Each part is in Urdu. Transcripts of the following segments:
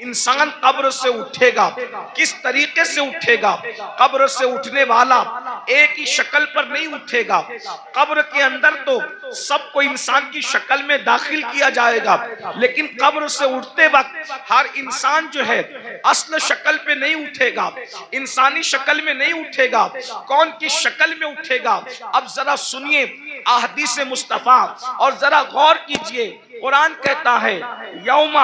انسان قبر سے اٹھے گا، کس طریقے سے اٹھے گا؟ قبر سے اٹھنے والا ایک ہی شکل پر نہیں اٹھے گا۔ قبر کے اندر تو سب کو انسان کی شکل میں داخل کیا جائے گا، لیکن قبر سے اٹھتے وقت ہر انسان جو ہے اصل شکل پہ نہیں اٹھے گا، انسانی شکل میں نہیں اٹھے گا۔ کون کی شکل میں اٹھے گا؟ اب ذرا سنیے احادیث مصطفیٰ اور ذرا غور کیجئے۔ قرآن کہتا ہے یوم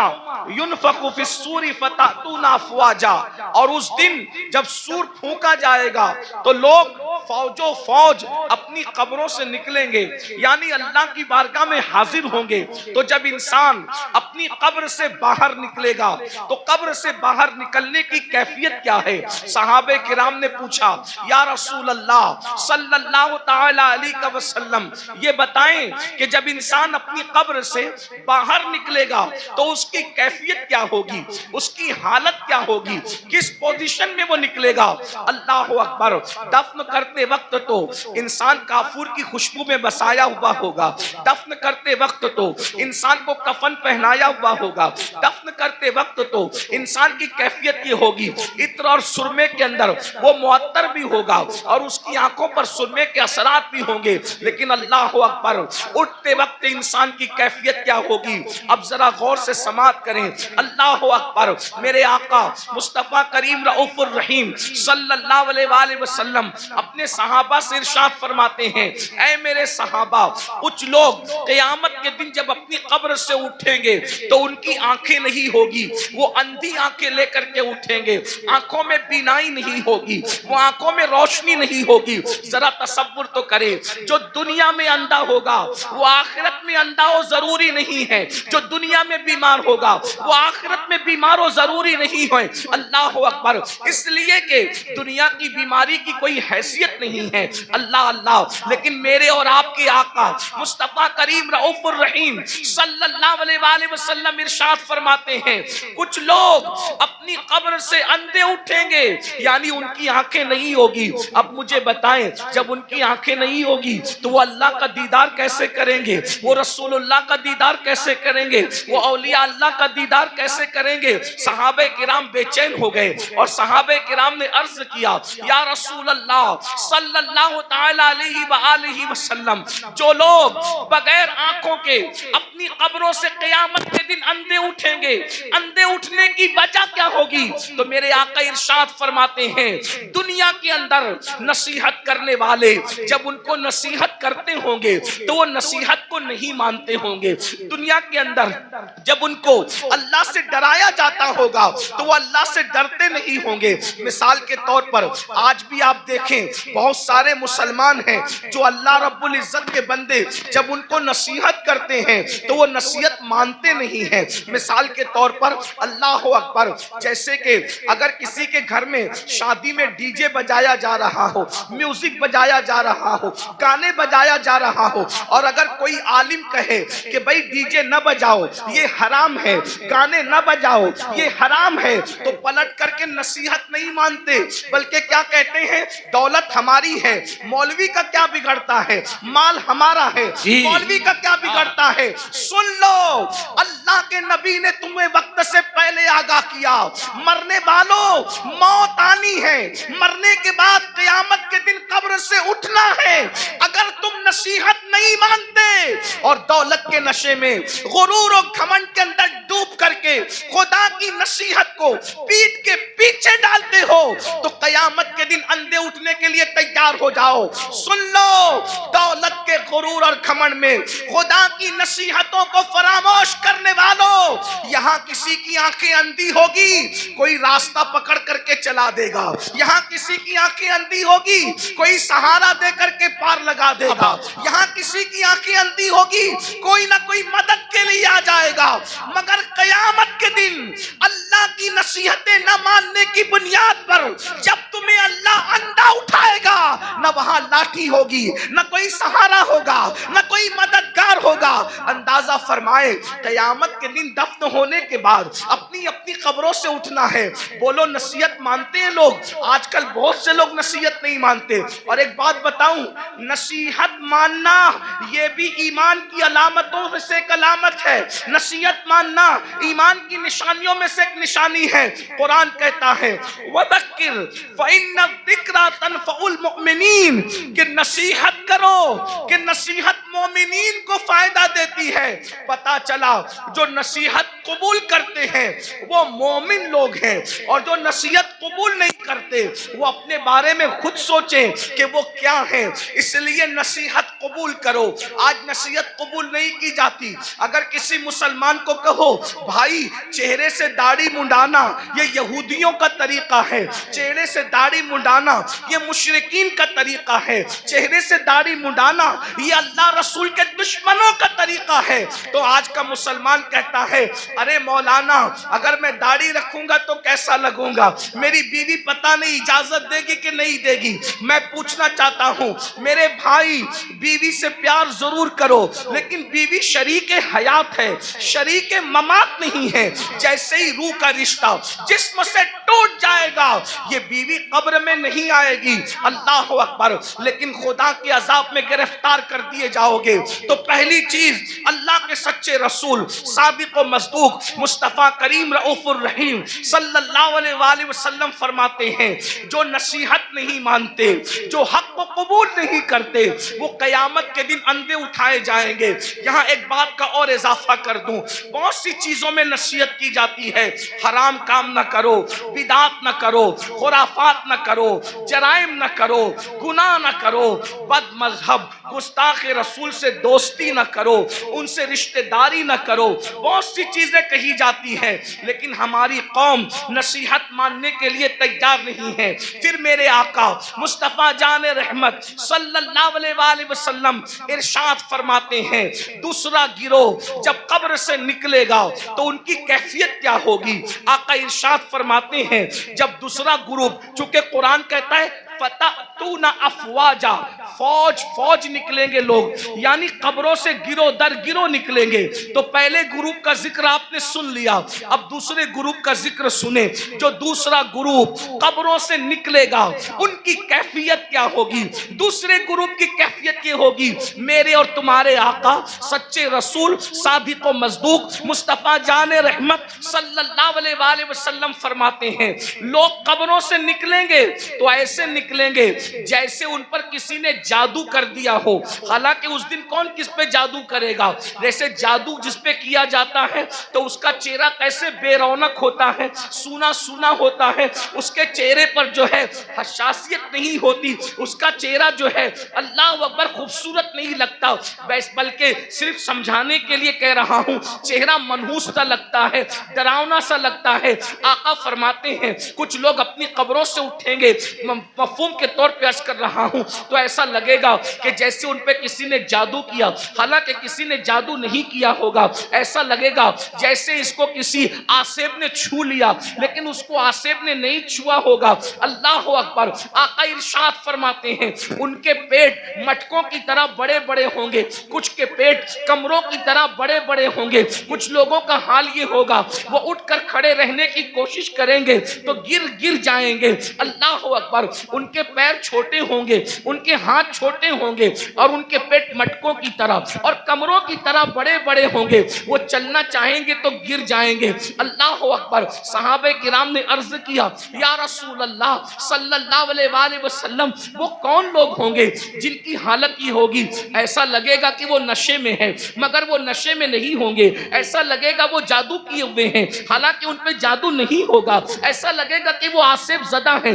ينفخ فی الصور فتأتون افواجا، اور اس دن جب سور پھونکا جائے گا تو لوگ فوجوں فوج اپنی قبروں سے نکلیں گے، یعنی اللہ کی بارگاہ میں حاضر ہوں گے۔ تو جب انسان اپنی قبر سے باہر نکلے گا تو قبر سے باہر نکلنے کی کیفیت کیا ہے؟ صحابہ کرام نے پوچھا یا رسول اللہ صلی اللہ تعالی علیہ وسلم یہ بتائیں کہ جب انسان اپنی قبر سے باہر نکلے گا تو اس کی کیفیت کیا ہوگی، اس کی حالت کیا ہوگی، کس پوزیشن میں وہ نکلے گا؟ اللہ اکبر۔ دفن کرتے وقت تو انسان کافور کی خوشبو میں بسایا ہوا ہوگا، دفن کرتے وقت تو انسان کو کفن پہنایا ہوا ہوگا، دفن کرتے وقت تو انسان کی کیفیت یہ ہوگی عطر اور سرمے کے اندر وہ معطر بھی ہوگا اور اس کی آنکھوں پر سرمے کے اثرات بھی ہوں گے، لیکن اللہ اکبر اٹھتے وقت انسان کی کیفیت کیا ہوگی؟ اب ذرا غور سے سماعت کریں۔ اللہ اکبر۔ میرے آقا مصطفیٰ کریم رؤوف الرحیم صلی اللہ علیہ وآلہ وسلم اپنے صحابہ سے ارشاد فرماتے ہیں اے میرے صحابہ، کچھ لوگ قیامت کے دن جب اپنی قبر سے اٹھیں گے تو ان کی آنکھیں نہیں ہوگی، وہ اندھی آنکھیں لے کر کے اٹھیں گے، آنکھوں میں بینائی نہیں ہوگی، وہ آنکھوں میں روشنی نہیں ہوگی۔ ذرا تصور تو کریں، جو دنیا میں اندھا ہوگا وہ آخرت میں اندھا ہو ضروری نہیں ہے، جو دنیا میں بیمار ہوگا وہ آخرت میں بیمار ہو ضروری نہیں ہے۔ اللہ اکبر۔ اس لیے کہ دنیا کی بیماری کی کوئی حیثیت نہیں ہے، اللہ اللہ، لیکن میرے اور آپ کے آقا مصطفیٰ کریم رؤوف الرحیم صلی اللہ علیہ وآلہ وسلم ارشاد فرماتے ہیں کچھ لوگ اپنی قبر سے اندھے اٹھیں گے، یعنی ان کی آنکھیں نہیں ہوگی۔ اب مجھے بتائیں جب ان کی آنکھیں نہیں ہوگی تو وہ اللہ کا دیدار کیسے کریں گے؟ وہ رسول اللہ کا دیدار کیسے کریں گے؟ وہ اولیاء اللہ کا دیدار کیسے کریں گے؟ صحابہ کرام بے چین ہو گئے اور صحابہ کرام نے عرض کیا یا رسول اللہ صلی اللہ تعالی علیہ وآلہ وسلم، جو لوگ بغیر آنکھوں کے اپنی قبروں سے قیامت کے دن اندھے اٹھیں گے، اندھے اٹھنے کی وجہ کیا ہوگی؟ تو میرے آقا ارشاد فرماتے ہیں دنیا کے اندر نصیحت کرنے والے جب ان کو نصیحت کرتے ہوں گے تو وہ نصیحت کو نہیں مانتے ہوں گے، دنیا کے اندر جب ان کو اللہ سے ڈرایا جاتا ہوگا تو وہ اللہ سے ڈرتے نہیں ہوں گے۔ مثال کے طور پر آج بھی آپ دیکھیں بہت سارے مسلمان ہیں جو اللہ رب العزت کے بندے جب ان کو نصیحت کرتے ہیں تو وہ نصیحت مانتے نہیں ہیں۔ مثال کے طور پر اللہ اکبر، جیسے کہ اگر کسی کے گھر میں شادی میں ڈی جے بجایا جا رہا ہو، میوزک بجایا جا رہا ہو، گانے بجایا جا رہا ہو، اور اگر کوئی عالم کہے کہ بھئی ڈی جے نہ بجاؤ یہ حرام ہے، گانے نہ بجاؤ یہ حرام ہے، تو پلٹ کر کے نصیحت نہیں مانتے بلکہ کیا کہتے ہیں دولت ہماری ہے، مولوی کا کیا بگڑتا ہے، مال ہمارا ہے، مولوی کا کیا بگڑتا ہے۔ سن لو اللہ کے نبی نے تمہیں وقت سے پہلے آگاہ کیا، مرنے والوں موت آنی ہے، مرنے کے بعد قیامت کے دن قبر سے اٹھنا ہے۔ اگر تم نصیحت نہیں مانتے اور دولت کے نشے میں غرور و گھمنڈ کے اندر ڈوب کر کے خدا کی نصیحت کو پیٹ کے پیچھے ڈالتے ہو تو قیامت کے دن اندھے اٹھنے کے لیے تیار ہو جاؤ۔ سن لو دولت کے غرور اور گھمنڈ میں خدا کی نصیحتوں کو فراموش کرنے والوں، یہاں کسی کی آنکھیں اندھی ہوگی کوئی راستہ پکڑ کر کے چلا دے گا، یہاں کسی کی آنکھیں اندھی ہوگی کوئی سہارا دے کر کے پار لگا دے گا، یہاں کسی کی آنکھیں اندھی ہوگی کوئی نہ کوئی مدد کے لیے آ جائے گا، مگر قیامت کے دن اللہ کی نصیحتیں نہ ماننے کی بنیاد پر جب تمہیں اللہ اندھا اٹھائے گا، نہ وہاں لاٹھی ہوگی، نہ کوئی سہارا ہوگا، نہ کوئی مددگار ہوگا۔ اندازہ فرمائے قیامت کے دن دفن ہونے کے بعد اپنی اپنی قبروں سے اٹھنا ہے۔ بولو نصیحت مانتے ہیں لوگ؟ آج کل بہت سے لوگ نصیحت نہیں مانتے۔ اور ایک بات بتاؤں، نصیحت ماننا یہ بھی ایمان کی علامتوں میں سے ایک علامت ہے۔ نصیحت ماننا ایمان کی نشانیوں میں سے ایک نشانی ہے۔ قرآن کہتا ہے وَذَكِّرْ فَإِنَّ الذِّكْرَى تَنفَعُ الْمُؤْمِنِينَ، کہ نصیحت کرو، کہ نصیحت مومنین کو فائدہ دیتی ہے۔ پتا چلا جو نصیحت قبول کرتے ہیں وہ مومن لوگ ہیں، اور جو نصیحت قبول نہیں کرتے وہ اپنے بارے میں خود سوچیں کہ وہ کیا ہیں۔ اس لیے نصیحت قبول کرو۔ آج نصیحت قبول نہیں کی جاتی۔ اگر کسی مسلمان کو کہو بھائی چہرے سے داڑھی منڈانا یہ یہودیوں کا طریقہ ہے، چہرے سے داڑھی منڈانا یہ مشرکین کا طریقہ ہے، چہرے سے داڑھی منڈانا یہ اللہ رسول کے دشمنوں کا طریقہ ہے، تو آج کا مسلمان کہتا ہے ارے مولانا اگر میں داڑھی رکھوں گا تو کیسا لگوں گا، میری بیوی پتہ نہیں اجازت دے گی کہ نہیں دے گی۔ میں پوچھنا چاہتا ہوں میرے بھائی، بیوی سے پیار ضرور کرو لیکن بیوی شریک حیات ہے، شریک ممات نہیں ہے۔ جیسے ہی روح کا رشتہ جسم سے ٹوٹ جائے گا یہ بیوی قبر میں نہیں آئے گی، اللہ اکبر، لیکن خدا کے عذاب میں گرفتار کر دیے جاؤ گے۔ تو پہلی چیز اللہ کے سچے رسول صادق و مصدوق مصطفیٰ کریم رؤوف الرحیم صلی اللہ علیہ وآلہ وسلم فرماتے ہیں جو نصیحت نہیں مانتے، جو حق کو قبول نہیں کرتے، وہ قیامت کے دن اندھے اٹھائے جائیں گے۔ یہاں ایک بات کا اور اضافہ کر دوں، بہت سی چیزوں میں نصیحت کی جاتی ہے، حرام کام نہ کرو، بدعات نہ کرو، خرافات نہ کرو، جرائم نہ کرو، گناہ نہ کرو، بد مذہب گستاخ رسول سے دوستی نہ کرو، ان سے رشتہ داری نہ کرو، بہت سی چیزیں کہی جاتی ہیں، لیکن ہماری قوم نصیحت ماننے کے لیے تیار نہیں ہے۔ پھر میرے آقا مصطفیٰ جان رحمت صلی اللہ علیہ وآلہ وسلم ارشاد فرماتے ہیں دوسرا گروہ جب قبر سے نکلے گا تو ان کی کیفیت کیا ہوگی؟ آقا ارشاد فرماتے ہیں جب دوسرا گروپ، چونکہ قرآن کہتا ہے فَتَأْتُونَ أَفْوَاجًا، فوج نکلیں گے لوگ، یعنی قبروں سے گروہ در گروہ نکلیں گے۔ تو پہلے گروپ کا ذکر آپ نے سن لیا، اب دوسرے گروپ کا ذکر سنیں۔ جو دوسرا گروپ قبروں سے نکلے گا ان کی کیفیت کیا ہوگی؟ دوسرے گروپ کی کیفیت یہ ہوگی، میرے اور تمہارے آقا سچے رسول صادق و مصدوق مصطفیٰ جان رحمت صلی اللہ علیہ وآلہ وسلم فرماتے ہیں لوگ قبروں سے نکلیں گے تو ایسے نکلیں گے جیسے ان پر کسی نے جادو کر دیا ہو۔ حالانکہ اس دن کون کس پہ جادو کرے گا؟ جیسے جادو جس پہ کیا جاتا ہے تو اس کا چہرہ کیسے بے رونق ہوتا ہے، سونا سونا ہوتا ہے، اس کے چہرے پر جو ہے حساسیت نہیں ہوتی، اس کا چہرہ جو ہے اللہ اکبر خوبصورت نہیں لگتا، بلکہ صرف سمجھانے کے لیے کہہ رہا ہوں، چہرہ منحوس سا لگتا ہے، ڈراؤنا سا لگتا ہے۔ آقا فرماتے ہیں کچھ لوگ اپنی قبروں سے اٹھیں گے، مفہوم کے طور پہ عرض کر رہا ہوں، تو ایسا لگے گا کہ جیسے ان پہ کسی نے جادو کیا، حالانکہ کسی نے جادو نہیں کیا ہوگا۔ ایسا لگے گا جیسے اس کو کسی آسیب نے چھو لیا، لیکن اس کو آسیب نے نہیں چھوا ہوگا۔ اللہ اکبر۔ آقا ارشاد فرماتے ہیں ان کے پیٹ مٹکوں کی طرح بڑے بڑے ہوں گے، کچھ کے پیٹ کمروں کی طرح بڑے بڑے ہوں گے۔ کچھ لوگوں کا حال یہ ہوگا وہ اٹھ کر کھڑے رہنے کی کوشش کریں گے تو گر جائیں گے۔ اللہ اکبر۔ ان کے پیر چھوٹے ہوں گے، ان کے ہاتھ چھوٹے ہوں گے، اور ان کے پیٹ مٹکوں کی طرح اور کمروں کی طرح بڑے بڑے ہوں گے۔ وہ چلنا چاہیں گے تو گر جائیں گے۔ اللہ اکبر۔ صحابہ کرام نے عرض کیا یا رسول اللہ صلی اللہ علیہ وآلہ وسلم وہ کون لوگ ہوں گے جن کی حالت یہ ہوگی؟ ایسا لگے گا کہ وہ نشے میں ہے، مگر وہ نشے میں نہیں ہوں گے۔ ایسا لگے گا وہ جادو کیے ہوئے ہیں، حالانکہ ان پہ جادو نہیں ہوگا۔ ایسا لگے گا کہ وہ آسیب زدہ ہیں،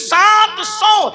700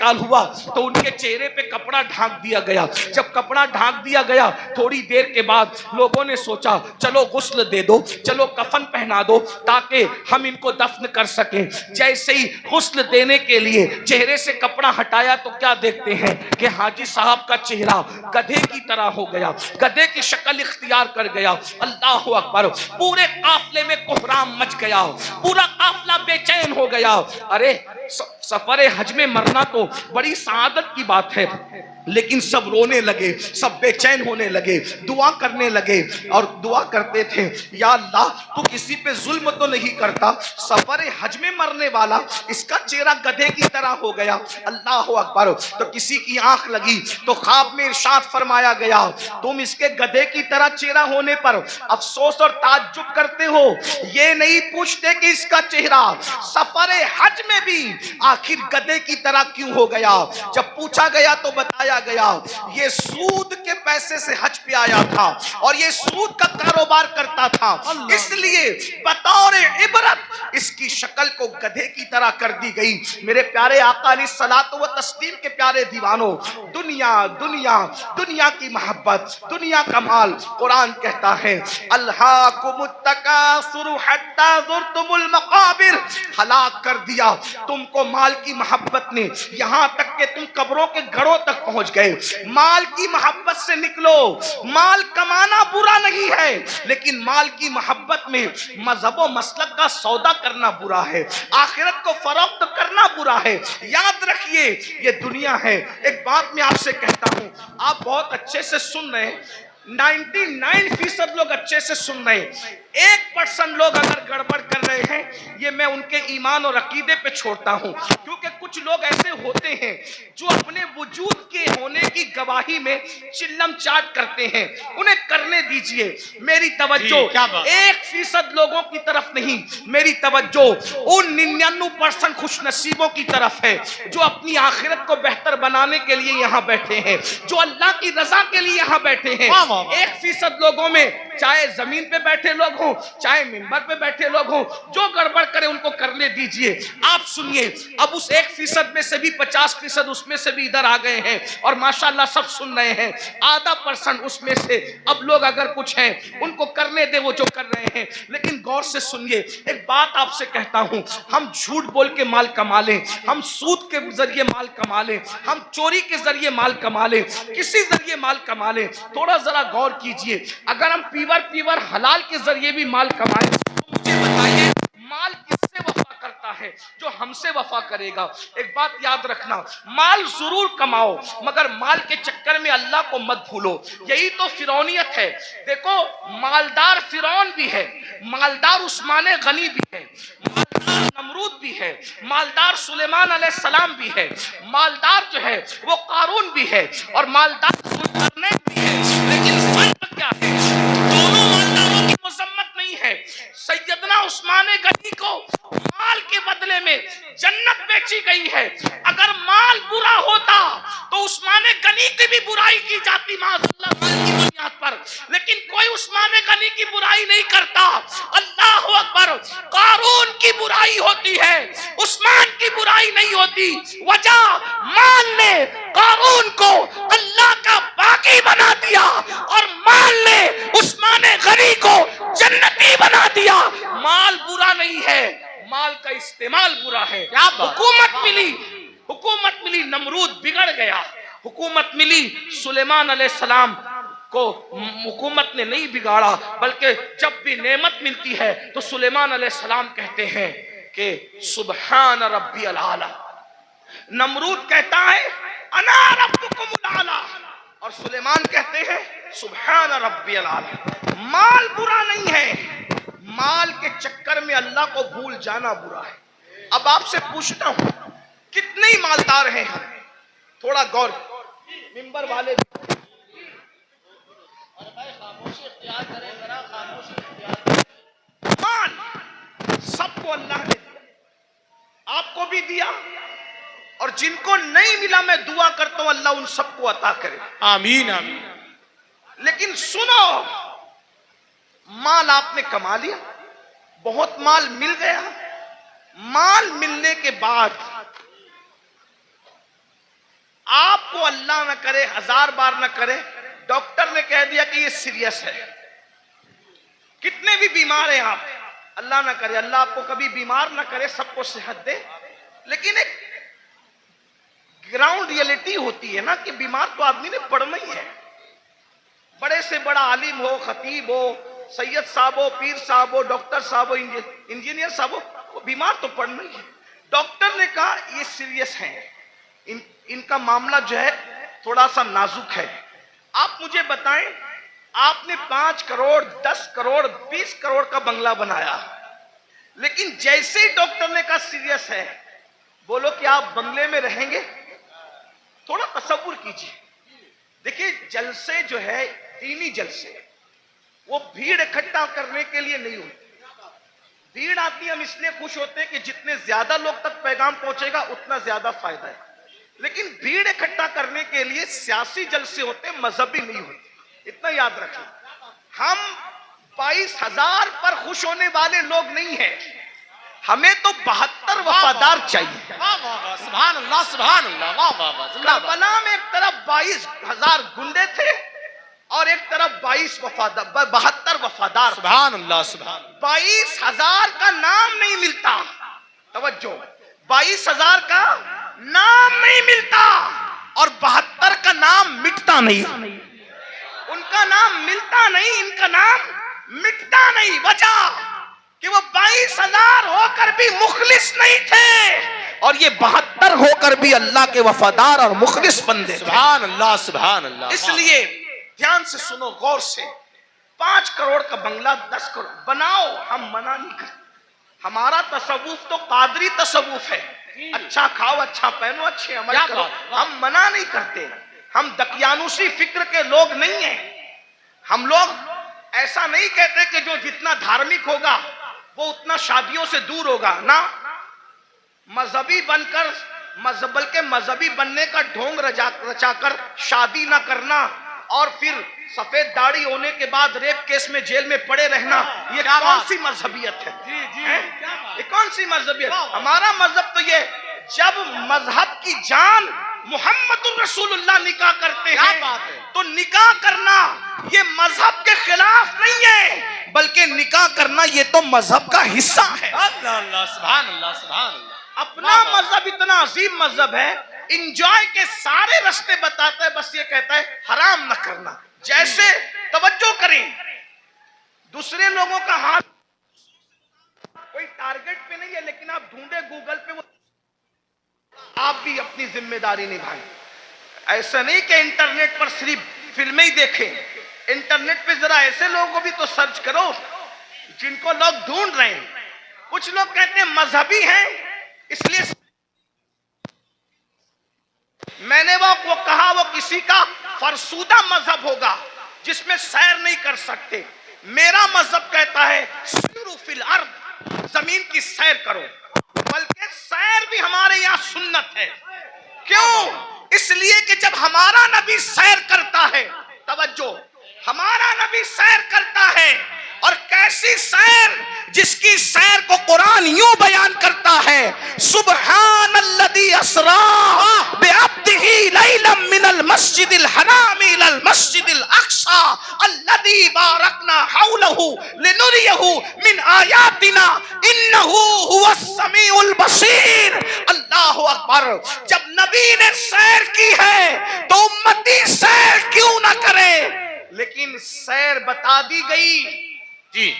انتقال ہوا تو ان کے چہرے پہ کپڑا ڈھانک دیا گیا. جب کپڑا ڈھانک دیا گیا تھوڑی دیر کے بعد لوگوں نے سوچا چلو غسل دے دو, چلو کفن پہنا دو تاکہ ہم ان کو دفن کر سکیں. جیسے ہی غسل دینے کے لیے چہرے سے کپڑا ہٹایا تو کیا دیکھتے ہیں کہ حاجی صاحب کا چہرہ گدھے کی طرح ہو گیا, گدھے کی شکل اختیار کر گیا. اللہ اکبر. پورے قافلے میں کوہرام مچ گیا, پورا قافلہ بے چین ہو گیا. ارے سفر حج میں مرنا تو بڑی سعادت کی بات ہے, لیکن سب رونے لگے, سب بے چین ہونے لگے, دعا کرنے لگے اور دعا کرتے تھے یا اللہ تو کسی پہ ظلم تو نہیں کرتا, سفر حج میں مرنے والا اس کا چہرہ گدھے کی طرح ہو گیا. اللہ اکبر. تو کسی کی آنکھ لگی تو خواب میں ارشاد فرمایا گیا تم اس کے گدھے کی طرح چہرہ ہونے پر افسوس اور تعجب کرتے ہو, یہ نہیں پوچھتے کہ اس کا چہرہ سفر حج میں بھی آخر گدھے کی طرح کیوں ہو گیا. جب پوچھا گیا تو بتایا گیا یہ سود کے پیسے سے حج پہ آیا تھا اور یہ سود کا کاروبار کرتا تھا, اس لیے بطور عبرت اس کی شکل کو گدھے کی طرح کر دی گئی. میرے پیارے آقا علیہ الصلوۃ والتسلیم کے پیارے دیوانوں, دنیا دنیا دنیا کی محبت, دنیا کا مال, قرآن کہتا ہے الہاکم التکاثر حتی زرتم المقابر, ہلاک کر دیا تم کو مال کی محبت نے یہاں تک کہ تم قبروں کے گھروں تک پہنچ گئے. مال کی محبت سے نکلو. مال کمانا برا نہیں ہے, لیکن مال کی محبت میں مذہب و مسلک کا سودا کرنا برا ہے, آخرت کو فروخت کرنا برا ہے. یاد رکھیے یہ دنیا ہے. ایک بات میں آپ سے کہتا ہوں, آپ بہت اچھے سے سن رہے ہیں, 99% لوگ اچھے سے سن رہے ہیں, 1% لوگ اگر گڑبڑ کر رہے ہیں یہ میں ان کے ایمان اور عقیدے پہ چھوڑتا ہوں, کیونکہ کچھ لوگ ایسے ہوتے ہیں جو اپنے وجود کے ہونے کی گواہی میں چلم چاٹ کرتے ہیں, انہیں کرنے دیجئے. میری توجہ 1% لوگوں کی طرف نہیں, میری توجہ ان 99% خوش نصیبوں کی طرف ہے جو اپنی آخرت کو بہتر بنانے کے لیے یہاں بیٹھے ہیں, جو اللہ کی رضا کے لیے یہاں بیٹھے ہیں. 1% لوگوں میں چاہے زمین پہ بیٹھے لوگ ہوں چاہے منبر پہ بیٹھے لوگ ہوں, جو گڑبڑ کرے ان کو کرنے دیجئے. آپ سنیے, اب اس 1% میں سے بھی 50% اس میں سے بھی ادھر آ گئے ہیں اور ماشاءاللہ سب سن رہے ہیں. آدھا % اس میں سے اب لوگ اگر کچھ ہیں ان کو کرنے دے وہ جو کر رہے ہیں, لیکن غور سے سنیے. ایک بات آپ سے کہتا ہوں, ہم جھوٹ بول کے مال کما لیں, ہم سود کے ذریعے مال کما لیں, ہم چوری کے ذریعے مال کما لیں, کسی ذریعے مال کما لیں, تھوڑا ذرا غور کیجئے. اگر ہم پیور حلال کے ذریعے بھی مال کمائیں تو مجھے بتائیے مال کس سے وفا کرتا ہے؟ جو ہم سے وفا کرے گا. ایک بات یاد رکھنا, مال ضرور کماؤ مگر مال کے چکر میں اللہ کو مت بھولو. یہی تو فرعونیت ہے. دیکھو مالدار فرعون بھی ہے, مالدار عثمان غنی بھی ہے, مالدار نمرود بھی ہے, مالدار سلیمان علیہ السلام بھی ہے, مالدار جو ہے وہ قارون بھی ہے اور مالدار ذوالقرنین بھی ہے. لیکن فرق کیا ہے؟ دونوں مالداروں کی مذمت نہیں ہے. سیدنا عثمان غنی کو مال کے بدلے میں جنت بیچی گئی ہے. اگر مال برا ہوتا تو عثمان غنی کی بھی برائی کی جاتی معاذ اللہ مال کی بنیاد پر, لیکن کوئی عثمان غنی کی برائی نہیں کرتا. اللہ اکبر. قارون کی برائی ہوتی ہے, عثمان کی برائی نہیں ہوتی. وجہ مال نے قارون کو اللہ کا باغی بنا دیا اور مال نے عثمان غنی کو جنتی بنا دیا. مال برا نہیں ہے, مال کا استعمال برا ہے. حکومت ملی نمرود بگڑ گیا, حکومت ملی سلیمان علیہ السلام کو حکومت نے نہیں بگاڑا, بلکہ جب بھی نعمت ملتی ہے تو سلیمان علیہ السلام کہتے ہیں کہ سبحان ربی العالی. نمرود کہتا ہے انا ربکم العالی اور سلیمان کہتے ہیں سبحان ربی العالی. مال برا نہیں ہے, مال کے چکر میں اللہ کو بھول جانا برا ہے. اب آپ سے پوچھتا ہوں کتنے مالدار ہیں ہم؟ تھوڑا غور, منبر والے خاموشی اختیار کریں, ذرا خاموشی اختیار کریں. مال سب کو اللہ نے دیا, آپ کو بھی دیا, اور جن کو نہیں ملا میں دعا کرتا ہوں اللہ ان سب کو عطا کرے. آمین آمین. لیکن سنو, مال آپ نے کما لیا, بہت مال مل گیا, مال ملنے کے بعد آپ کو اللہ نہ کرے 1000 بار نہ کرے ڈاکٹر نے کہہ دیا کہ یہ سیریس ہے، کتنے بھی بیمار ہیں آپ، اللہ نہ کرے، اللہ آپ کو کبھی بیمار نہ کرے، سب کو صحت دے، لیکن ایک گراؤنڈ ریئلٹی ہوتی ہے نا کہ بیمار تو آدمی نے پڑنا ہی ہے، بڑے سے بڑا عالم ہو، خطیب ہو، سید صاحب ہو، پیر صاحب ہو، ڈاکٹر صاحب ہو، انجینئر صاحب ہو، وہ بیمار تو پڑنا ہی ہے۔ ڈاکٹر نے کہا یہ سیریس ہیں، ان کا معاملہ جو ہے تھوڑا سا نازک ہے، آپ مجھے بتائیں آپ نے 5 کروڑ 10 کروڑ 20 کروڑ کا بنگلہ بنایا، لیکن جیسے ہی ڈاکٹر نے کہا سیریس ہے، بولو کہ آپ بنگلے میں رہیں گے؟ تھوڑا تصور کیجیے، دیکھیں جلسے جو ہے دینی جلسے وہ بھیڑ اکٹھا کرنے کے لیے نہیں ہوتے، بھیڑ آتی ہم اس لیے خوش ہوتے ہیں کہ جتنے زیادہ لوگ تک پیغام پہنچے گا اتنا زیادہ فائدہ ہے، لیکن بھیڑ اکٹھا کرنے کے لیے سیاسی جلسے ہوتے ہیں، مذہبی نہیں ہوتے، اتنا یاد رکھیں۔ ہم 22,000 پر خوش ہونے والے لوگ نہیں ہیں، ہمیں تو 72 وفادار چاہیے۔ سبحان اللہ سبحان اللہ، واہ واہ واہ، زندہ باد۔ کربلا میں ایک طرف 22,000 گنڈے تھے اور ایک طرف 72 وفادار۔ سبحان اللہ سبحان اللہ۔ 22,000 کا نام نہیں ملتا، توجہ، 22,000 کا نام نہیں ملتا اور 72 کا نام مٹتا نہیں، ان کا نام ملتا نہیں، ان کا نام مٹتا نہیں، وجہ کہ وہ 22,000 ہو کر بھی مخلص نہیں تھے اور یہ 72 ہو کر بھی اللہ کے وفادار اور مخلص بندے تھے۔ سبحان اللہ سبحان اللہ۔ اس لیے دھیان سے سنو، غور سے، 5 کروڑ کا بنگلہ 10 کروڑ بناؤ، ہم منع نہیں کرتے، ہمارا تصوف تو قادری تصوف ہے، اچھا کھاؤ اچھا پہنو اچھے عمل کرو، ہم منع نہیں کرتے، ہم دقیانوسی فکر کے لوگ نہیں ہیں، ہم لوگ ایسا نہیں کہتے کہ جو جتنا دھارمک ہوگا وہ اتنا شادیوں سے دور ہوگا، نہ، مذہبی بن کر بلکہ مذہبی بننے کا ڈھونگ رچا کر شادی نہ کرنا اور پھر سفید داڑھی ہونے کے بعد ریپ کیس میں جیل میں پڑے رہنا، یہ کون سی مذہبیت ہے؟ یہ کون سی مذہبیت؟ ہمارا مذہب تو یہ، جب مذہب کی جان محمد الرسول اللہ نکاح کرتے ہیں تو نکاح کرنا یہ مذہب کے خلاف نہیں ہے، بلکہ نکاح کرنا یہ تو مذہب کا حصہ ہے۔ اللہ اللہ سبحان اللہ سبحان اللہ۔ اپنا مذہب اتنا عظیم مذہب ہے، انجوائے کے سارے رستے بتاتا ہے، بس یہ کہتا ہے حرام نہ کرنا، جیسے توجہ کریں دوسرے لوگوں کا ہاتھ کوئی ٹارگٹ پہ نہیں ہے، لیکن آپ ڈھونڈے گوگل پہ، وہ آپ بھی اپنی ذمہ داری نبھائیں، ایسا نہیں کہ انٹرنیٹ پر صرف فلمیں ہی دیکھیں، انٹرنیٹ پہ ذرا ایسے لوگوں کو بھی تو سرچ کرو جن کو لوگ ڈھونڈ رہے ہیں۔ کچھ لوگ کہتے ہیں مذہبی ہیں اس لیے، میں نے وہ کہا وہ کسی کا فرسودہ مذہب ہوگا جس میں سیر نہیں کر سکتے، میرا مذہب کہتا ہے سیروا فی الارض، زمین کی سیر کرو، بلکہ سیر بھی ہمارے یہاں سنت ہے۔ کیوں؟ اس لیے کہ جب ہمارا نبی سیر کرتا ہے، توجہ، ہمارا نبی سیر کرتا ہے، اور کیسی سیر؟ جس کی سیر کو قرآن یوں بیان کرتا ہے، سبحان الذی اسری بعبدہ لیلا من المسجد الحرام الی المسجد الاقصی الذی بارکنا حولہ لنریہ من آیاتنا انہ هو السمیع البصیر۔ اللہ اکبر! جب نبی نے سیر کی ہے تو امتی سیر کیوں نہ کرے؟ لیکن سیر بتا دی گئی، جی،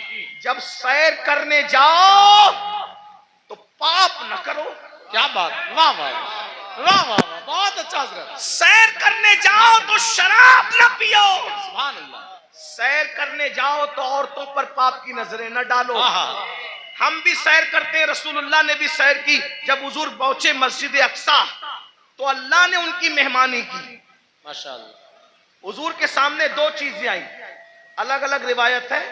جب سیر کرنے جاؤ تو پاپ نہ کرو۔ کیا بات، واہ واہ واہ واہ، بہت اچھا حضرت۔ سیر کرنے جاؤ تو شراب نہ پیو، سبحان اللہ۔ سیر کرنے جاؤ تو عورتوں پر پاپ کی نظریں نہ ڈالو۔ ہم بھی سیر کرتے ہیں، رسول اللہ نے بھی سیر کی، جب حضور پہنچے مسجد اقصی تو اللہ نے ان کی مہمانی کی، ماشاءاللہ۔ حضور کے سامنے 2 چیزیں آئیں، الگ الگ روایت ہے،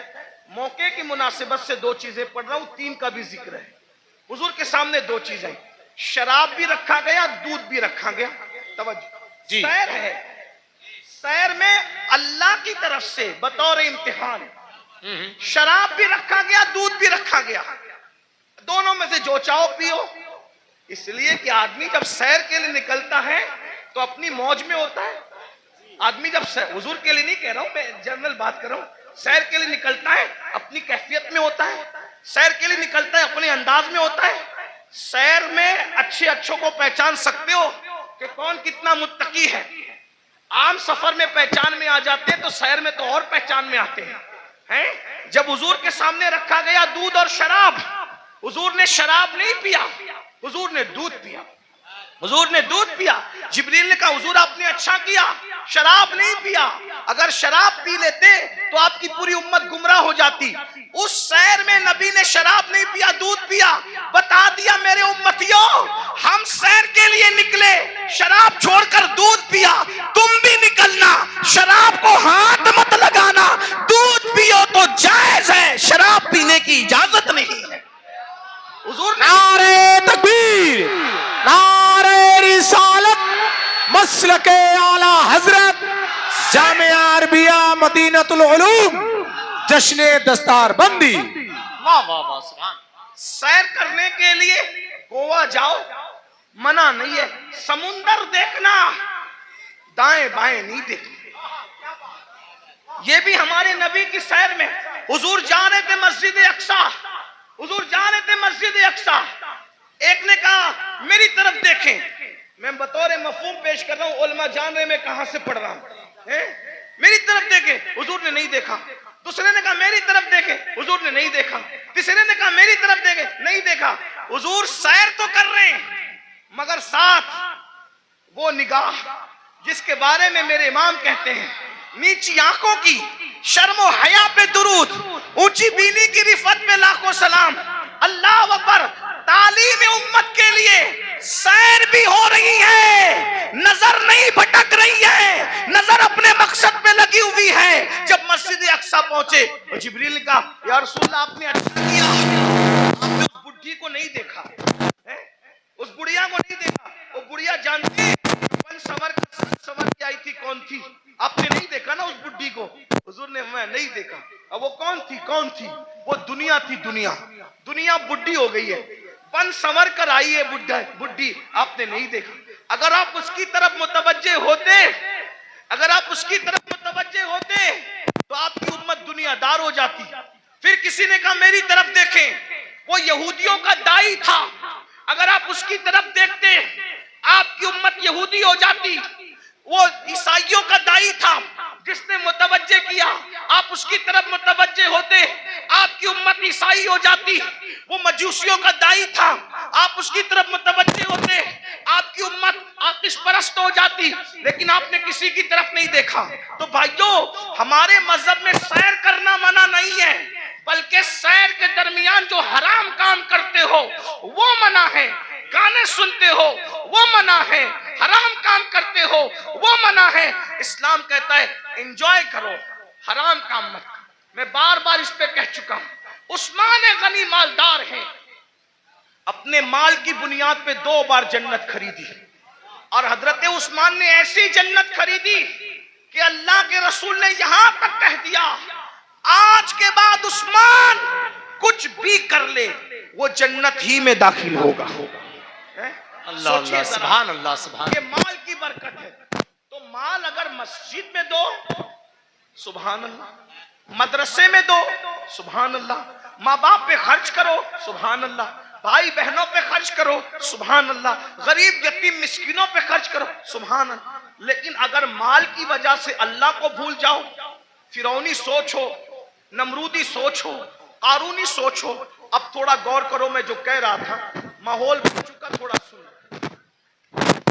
موقع کی مناسبت سے 2 چیزیں پڑھ رہا ہوں، 3 کا بھی ذکر ہے۔ حضور کے سامنے 2 چیزیں، شراب بھی رکھا گیا، دودھ بھی رکھا گیا، توجہ، جی، سیر ہے، سیر میں اللہ کی طرف سے بطور امتحان شراب بھی رکھا گیا، دودھ بھی رکھا گیا، دونوں میں سے جو چاہو پیو، اس لیے کہ آدمی جب سیر کے لیے نکلتا ہے تو اپنی موج میں ہوتا ہے. آدمی جب حضور کے لیے نہیں کہہ رہا ہوں, میں جنرل بات کر رہا ہوں, سیر کے لیے نکلتا ہے اپنی کیفیت میں ہوتا ہے, سیر کے لیے نکلتا ہے اپنے انداز میں ہوتا ہے. سیر میں اچھے اچھوں کو پہچان سکتے ہو کہ کون کتنا متقی ہے. عام سفر میں پہچان میں آ جاتے ہیں تو سیر میں تو اور پہچان میں آتے ہیں. جب حضور کے سامنے رکھا گیا دودھ اور شراب, حضور نے شراب نہیں پیا, حضور نے دودھ پیا. حضور نے دودھ پیا. جبریل نے کہا حضور آپ نے اچھا کیا, شراب نہیں پیا. اگر شراب پی لیتے تو آپ کی پوری امت گمراہ ہو جاتی. اس سیر میں نبی نے شراب نہیں پیا, دودھ پیا. بتا دیا میرے امتیوں, ہم سیر کے لیے نکلے, شراب چھوڑ کر دودھ پیا. تم بھی نکلنا, شراب کو ہاتھ مت لگانا, دودھ پیو تو جائز ہے, شراب پینے کی اجازت نہیں ہے. حضور نے نعرہ تکبیر, نعرہ رسالت, مسلک اعلی حضرت جامعہ عربیہ مدینۃ العلوم, جشن دستار بندی. واہ واہ واہ سبحان. سیر کرنے کے لیے گوا جاؤ, منع نہیں ہے. سمندر دیکھنا, دائیں بائیں نہیں دیکھنا. یہ بھی ہمارے نبی کی سیر میں. حضور جا رہے تھے مسجد اقصی, حضور جا رہے تھے مسجد اقصی. ایک نے کہا میری طرف دیکھیں. میں بطور مفہوم پیش کر رہا ہوں, علماء جان رہے میں کہاں سے پڑھ رہا ہوں. میری طرف دیکھیں, حضور نے نہیں دیکھا. دوسرے نے کہا میری طرف دیکھیں, حضور نے نہیں دیکھا. تیسرے نے کہا میری طرف دیکھیں, نہیں دیکھا. حضور سیر تو کر رہے ہیں مگر ساتھ وہ نگاہ جس کے بارے میں میرے امام کہتے ہیں, نیچی آنکھوں کی شرم و حیا پہ درود, اونچی بینی کی رفت پہ لاکھوں سلام. اللہ اکبر. تعلیم امت کے لیے سیر بھی ہو رہی ہے, نظر نہیں بھٹک رہی ہے, نظر اپنے مقصد پہ لگی ہوئی ہے. جب مسجد اقصی پہنچے تو جبریل نے کہا یا رسول اللہ آپ نے اچھا کیا, آپ نے اس بڈھی کو نہیں دیکھا, اس بڑھیا کو نہیں دیکھا. وہ بڑھیا جانتی پن سور کے آئی تھی, کون تھی آپ نے نہیں دیکھا نا اس بڈھی کو. حضور نے میں نہیں دیکھا. اب وہ کون تھی, کون تھی, وہ دنیا تھی. دنیا دنیا بڈھی ہو گئی ہے, پن سور کر آئی ہے بڈھی, آپ نے نہیں دیکھا. اگر آپ اس کی طرف متوجہ ہوتے, اگر آپ اس کی طرف متوجہ ہوتے تو آپ کی امت دنیا دار ہو جاتی. پھر کسی نے کہا میری طرف دیکھیں, وہ یہودیوں کا دائی تھا, اگر آپ اس کی طرف دیکھتے آپ کی امت یہودی ہو جاتی. وہ عیسائیوں کا دائی تھا, جس نے متوجہ کیا, آپ اس کی طرف متوجہ ہوتے آپ کی امت عیسائی ہو جاتی. وہ مجوسیوں کا دائی تھا, آپ اس کی طرف متوجہ ہوتے آپ کی امت آتش پرست ہو جاتی. لیکن آپ نے کسی کی طرف نہیں دیکھا. تو بھائیو, ہمارے مذہب میں سیر کرنا منع نہیں ہے, بلکہ سیر کے درمیان جو حرام کام کرتے ہو وہ منع ہے. گانے سنتے ہو وہ منع ہے, حرام کام کرتے ہو وہ منع ہے. اسلام کہتا ہے انجوائے کرو, حرام کام مت. میں بار بار اس پہ کہہ چکا ہوں, عثمان غنی مالدار ہیں, اپنے مال کی بنیاد پہ 2 بار جنت خریدی, اور حضرت عثمان نے ایسی جنت خریدی کہ اللہ کے رسول نے یہاں تک کہہ دیا آج کے بعد عثمان کچھ بھی کر لے وہ جنت ہی میں داخل ہوگا. اللہ اللہ سبحان اللہ سبحان. یہ مال کی برکت ہے. تو مال اگر مسجد میں دو سبحان اللہ, مدرسے میں دو سبحان اللہ, ماں باپ پہ خرچ کرو سبحان اللہ, بھائی بہنوں پہ خرچ کرو سبحان اللہ, غریب یتیم مسکینوں پہ خرچ کرو سبحان اللہ. لیکن اگر مال کی وجہ سے اللہ کو بھول جاؤ, فرعونی سوچ ہو, نمرودی سوچ ہو, قارونی سوچ ہو. اب تھوڑا غور کرو, میں جو کہہ رہا تھا ماحول بن چکا, تھوڑا سن,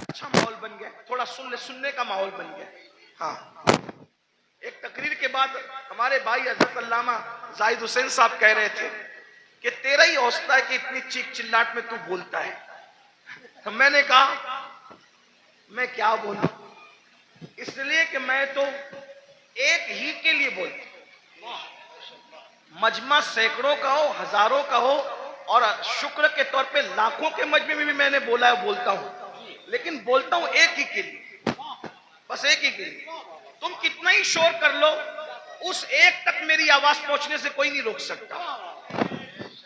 اچھا ماحول بن گیا, تھوڑا سننے کا ماحول بن گیا. ہاں, ایک تقریر کے بعد ہمارے بھائی حضرت علامہ زاہد حسین صاحب کہہ رہے تھے کہ تیرا ہی حوصلہ ہے کہ اتنی چیخ چلاٹ میں تو بولتا ہے. میں نے کہا میں کیا بولوں, اس لیے کہ میں تو ایک ہی کے لیے بولتا ہوں. مجمع سینکڑوں کا ہو, ہزاروں کا ہو, اور شکر کے طور پہ لاکھوں کے مجمع میں بھی میں نے بولا ہے, بولتا ہوں, لیکن بولتا ہوں ایک ہی کے لیے, بس ایک ہی کے لیے. تم کتنا ہی شور کر لو, اس ایک تک میری آواز پہنچنے سے کوئی نہیں روک سکتا,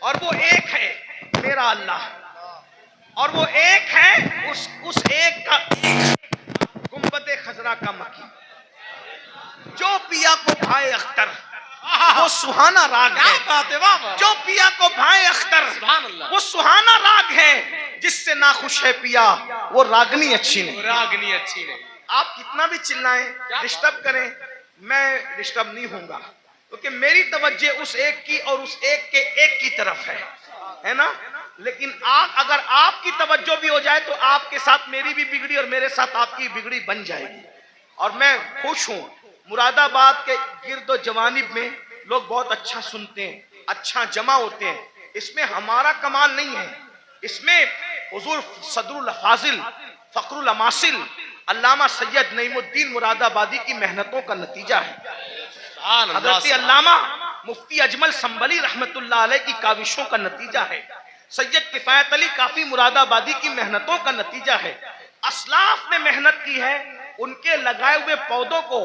اور وہ ایک ہے میرا اللہ, اور وہ ایک ہے اس ایک کا ایک خدا کا مکی، جو پیا کو بھائے اختر وہ سہانا راگ کیا ہے، بات ہے، واہ واہ، جو پیا کو بھائے اختر سبحان اللہ، وہ سہانا راگ ہے، جس سے ناخوش ہے پیا وہ راگنی اچھی نہیں۔ راگنی اچھی نہیں، آپ کتنا بھی چلائیں، ڈسٹرب کریں، میں ڈسٹرب نہیں ہوں گا، کیونکہ میری توجہ اس ایک کی اور اس ایک کے ایک کی طرف ہے نا۔ لیکن اگر آپ کی توجہ بھی ہو جائے تو آپ کے ساتھ میری بھی بگڑی اور میرے ساتھ آپ کی بگڑی بن جائے گی۔ اور میں خوش ہوں، مراد آباد کے گرد و جوانب میں لوگ بہت اچھا سنتے ہیں، اچھا جمع ہوتے ہیں، اس میں ہمارا کمال نہیں ہے، اس میں حضور صدر الافاضل فخر الاماثل علامہ سید نعیم الدین مراد آبادی کی محنتوں کا نتیجہ ہے، سبحان اللہ، حضرت علامہ مفتی اجمل سنبلی رحمت اللہ علیہ کی کاوشوں کا نتیجہ ہے، سید کفایت علی کافی مراد آبادی کی محنتوں کا نتیجہ ہے۔ اسلاف نے محنت کی ہے، ان کے لگائے ہوئے پودوں کو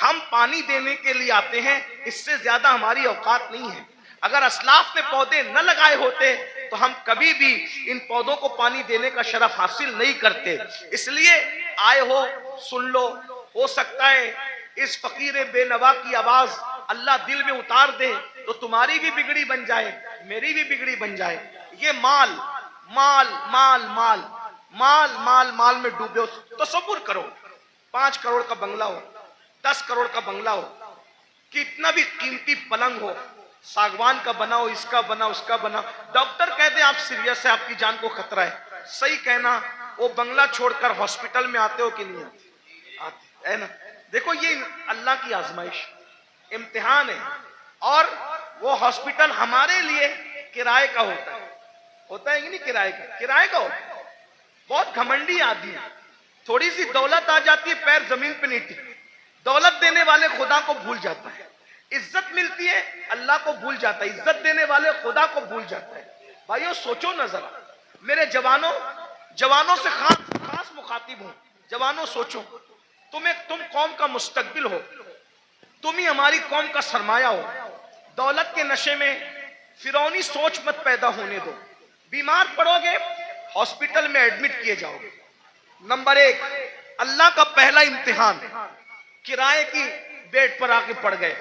ہم پانی دینے کے لیے آتے ہیں، اس سے زیادہ ہماری اوقات نہیں ہے۔ اگر اسلاف نے پودے نہ لگائے ہوتے تو ہم کبھی بھی ان پودوں کو پانی دینے کا شرف حاصل نہیں کرتے۔ اس لیے آئے ہو، سن لو، ہو سکتا ہے اس فقیر بے نوا کی آواز اللہ دل میں اتار دے تو تمہاری بھی بگڑی بن جائے، میری بھی بگڑی بن جائے۔ یہ مال مال مال مال مال مال مال میں ڈوبے ہو، تصور کرو 5 کروڑ کا بنگلہ ہو، 10 کروڑ کا بنگلہ ہو، کتنا بھی قیمتی پلنگ ہو، ساگوان کا بنا ہو، اس کا بنا، اس کا بنا، ڈاکٹر کہتے ہیں آپ سیریس ہے، آپ کی جان کو خطرہ ہے، صحیح کہنا، وہ بنگلہ چھوڑ کر ہاسپٹل میں آتے ہو کہ نہیں آتے ہے نا؟ دیکھو یہ اللہ کی آزمائش، امتحان ہے، اور وہ ہاسپٹل ہمارے لیے کرائے کا ہوتا ہے کہ نہیں؟ کرائے کا ہوتا ہے۔ بہت گھمنڈی آدمی ہے، تھوڑی سی دولت آ جاتی ہے پیر زمین پہ نہیں ٹکتے، دولت دینے والے خدا کو بھول جاتا ہے، عزت ملتی ہے اللہ کو بھول جاتا ہے، عزت دینے والے خدا کو بھول جاتا ہے۔ بھائیو سوچو نہ ذرا، میرے جوانوں سے خاص مخاطب ہوں، جوانوں سوچو، تم قوم کا مستقبل ہو، تم ہی ہماری قوم کا سرمایہ ہو، دولت کے نشے میں فرعونی سوچ مت پیدا ہونے دو، بیمار پڑو گے ہاسپٹل میں ایڈمٹ کیے جاؤ گے۔ نمبر 1، اللہ کا پہلا امتحان، کرائے کی بیڈ پر آ کے پڑ گئے،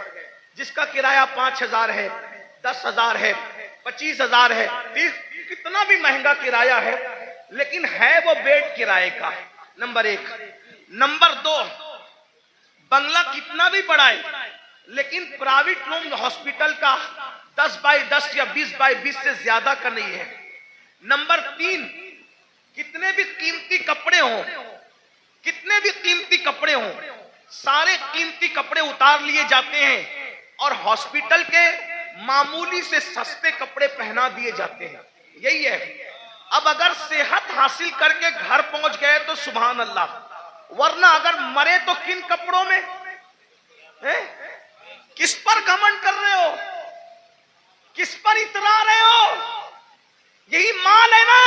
جس کا کرایہ 5,000 ہے، 10,000 ہے، 25,000 ہے، کتنا بھی مہنگا کرایہ ہے، لیکن ہے وہ بیڈ کرائے کا، نمبر 1۔ نمبر 2، بنگلہ کتنا بھی بڑا ہے لیکن پرائیویٹ روم ہاسپٹل کا 10x10 یا 20x20 سے زیادہ کا نہیں ہے۔ نمبر 3، کتنے بھی قیمتی کپڑے ہوں، سارے قیمتی کپڑے اتار لیے جاتے ہیں اور ہاسپٹل کے معمولی سے سستے کپڑے پہنا دیے جاتے ہیں، یہی ہے۔ اب اگر صحت حاصل کر کے گھر پہنچ گئے تو سبحان اللہ، ورنہ اگر مرے تو کن کپڑوں میں؟ کس پر گھمنڈ کر رہے ہو؟ کس پر اترا رہے ہو؟ یہی مال ہے نا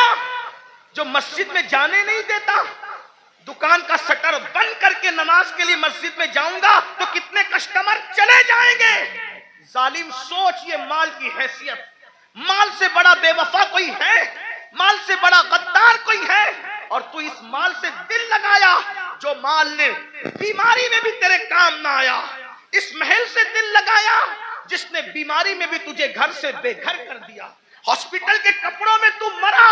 جو مسجد میں جانے نہیں دیتا۔ دکان کا شٹر بند کر کے نماز کے لیے مسجد میں جاؤں گا تو کتنے کسٹمر چلے جائیں گے۔ ظالم سوچ، یہ مال کی حیثیت، مال سے بڑا بے وفا کوئی ہے؟ مال سے بڑا غدار کوئی ہے؟ اور تو اس مال سے دل لگایا جو مال نے بیماری میں بھی تیرے کام نہ آیا، اس محل سے دل لگایا جس نے بیماری میں بھی تجھے گھر سے بے گھر کر دیا، ہاسپٹل کے کپڑوں میں تو مرا،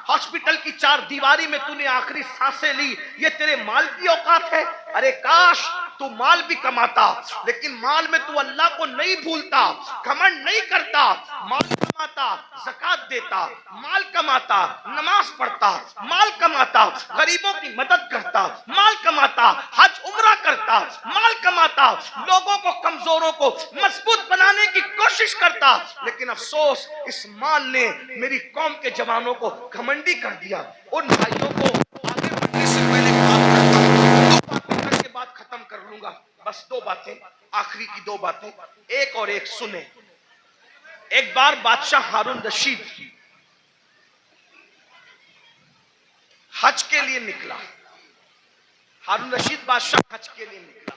ہاسپٹل کی 4 دیواری میں تو نے آخری سانسیں لی، یہ تیرے مال کی اوقات ہے؟ ارے کاش تو مال بھی کماتا لیکن مال میں تو اللہ کو نہیں بھولتا، گھمنڈ نہیں کرتا، مال کماتا زکات دیتا، مال کماتا نماز پڑھتا، مال کماتا غریبوں کی مدد کرتا، مال کماتا حج عمرہ کرتا، مال کماتا لوگوں کو، کمزوروں کو مضبوط بنانے کی کوشش کرتا، لیکن افسوس اس مال نے میری قوم کے جوانوں کو گھمنڈی کر دیا۔ ان بھائیوں کو آگے بڑھنے سے پہلے دو باتیں کر کے بات ختم کر لوں گا، بس 2 باتیں، آخری کی 2 باتیں، ایک اور ایک سنیں۔ ایک بار بادشاہ ہارون رشید حج کے لیے نکلا، ہارون رشید بادشاہ حج کے لیے نکلا،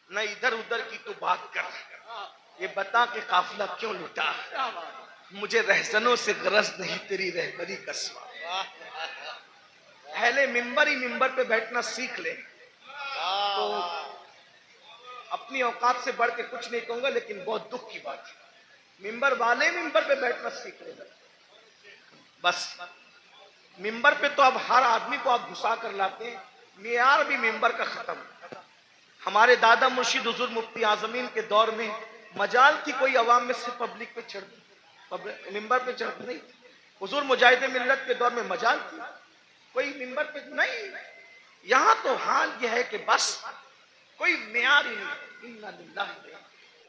نہ ادھر ادھر کی تو بات کر، یہ بتا کہ قافلہ کیوں لٹا، مجھے رہزنوں سے غرض نہیں تیری رہبری کا سوا، اہل ممبر ہی ممبر پہ بیٹھنا سیکھ لیں تو اپنی اوقات سے بڑھ کے کچھ نہیں کہوں گا، لیکن بہت دکھ کی بات ہے، ممبر والے ممبر پہ بیٹھنا سیکھ لیں بس۔ ممبر پہ تو اب ہر آدمی کو آپ گھسا کر لاتے ہیں، معیار بھی ممبر کا ختم۔ ہمارے دادا مرشد حضور مفتی اعظمین کے دور میں مجال تھی کوئی عوام میں سے پبلک پہ چڑھ، ممبر پہ چڑھ نہیں، حضور مجاہد ملت کے دور میں مجال تھی کوئی ممبر پہ نہیں۔ یہاں تو حال یہ ہے کہ بس کوئی معیار ہی نہیں۔ انا للہ